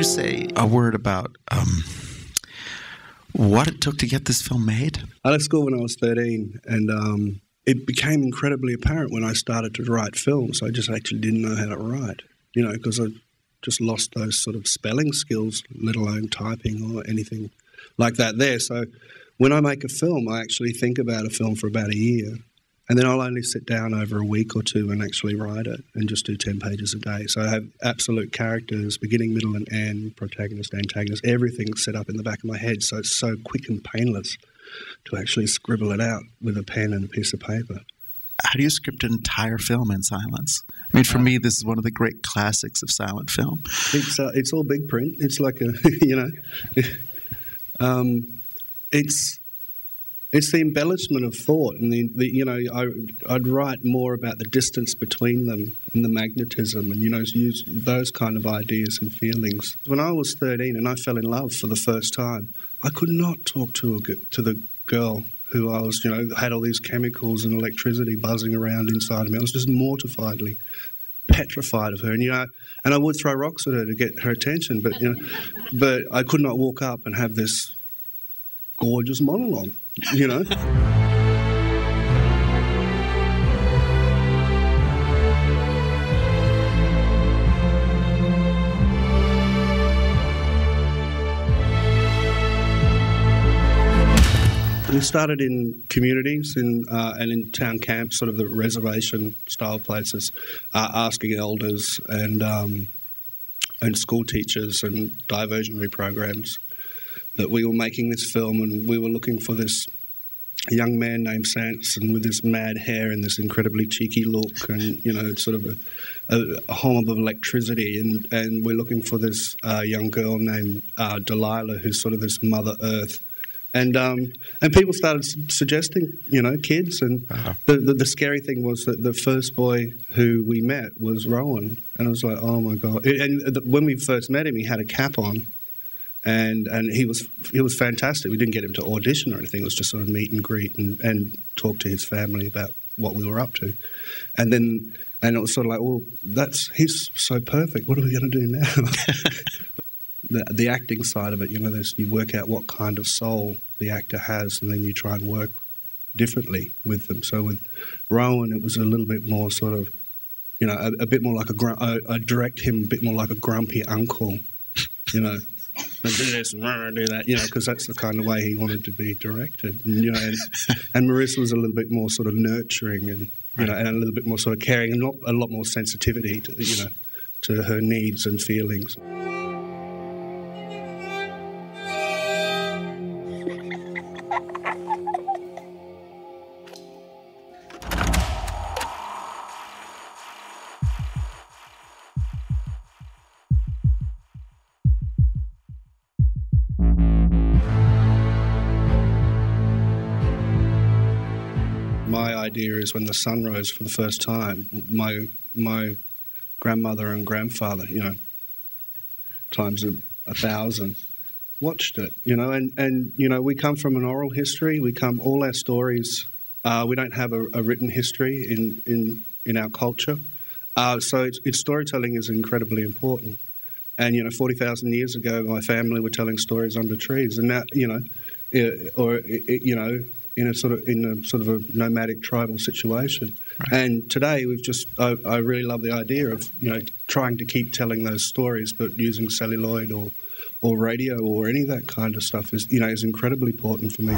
you say a word about what it took to get this film made? I left school when I was 13, and it became incredibly apparent when I started to write films. I just actually didn't know how to write, because I just lost those sort of spelling skills, let alone typing or anything like that there. So when I make a film, I actually think about a film for about a year, and then I'll only sit down over a week or two and actually write it and just do 10 pages a day. So I have absolute characters, beginning, middle and end, protagonist, antagonist, everything set up in the back of my head. So it's so quick and painless to actually scribble it out with a pen and a piece of paper. How do you script an entire film in silence? I mean, for me, this is one of the great classics of silent film. It's all big print. It's like a, it's the embellishment of thought, and I'd write more about the distance between them and the magnetism, and use those kind of ideas and feelings. When I was 13 and I fell in love for the first time, I could not talk to the girl who I was, had all these chemicals and electricity buzzing around inside of me. I was just mortifiedly petrified of her, and I would throw rocks at her to get her attention, but I could not walk up and have this gorgeous monologue. We started in communities and in town camps, sort of the reservation-style places, asking elders and school teachers and diversionary programs that we were making this film, and we were looking for this young man named Samson with this mad hair and this incredibly cheeky look, and sort of a home of electricity, and we're looking for this young girl named Delilah, who's sort of this Mother Earth. And people started suggesting, kids. And the scary thing was that the first boy who we met was Rowan. And I was like, oh, my God. And when we first met him, he had a cap on. And he was fantastic. We didn't get him to audition or anything. It was just sort of meet and greet and talk to his family about what we were up to. And it was sort of like, well, he's so perfect. What are we going to do now? The acting side of it, you work out what kind of soul the actor has, and then you try and work differently with them. So with Rowan, it was a little bit more sort of, a bit more like I direct him a bit more like a grumpy uncle, and do this and do that, because that's the kind of way he wanted to be directed. And Marissa was a little bit more sort of nurturing and, and a little bit more sort of caring, and a lot more sensitivity to, to her needs and feelings. My idea is when the sun rose for the first time, my grandmother and grandfather, times 1,000, watched it, and we come from an oral history. All our stories, we don't have a written history in our culture. So it's storytelling is incredibly important. And, 40,000 years ago, my family were telling stories under trees, and now, in a sort of a nomadic tribal situation. Right. And today I really love the idea of, trying to keep telling those stories, but using celluloid or radio or any of that kind of stuff is incredibly important for me.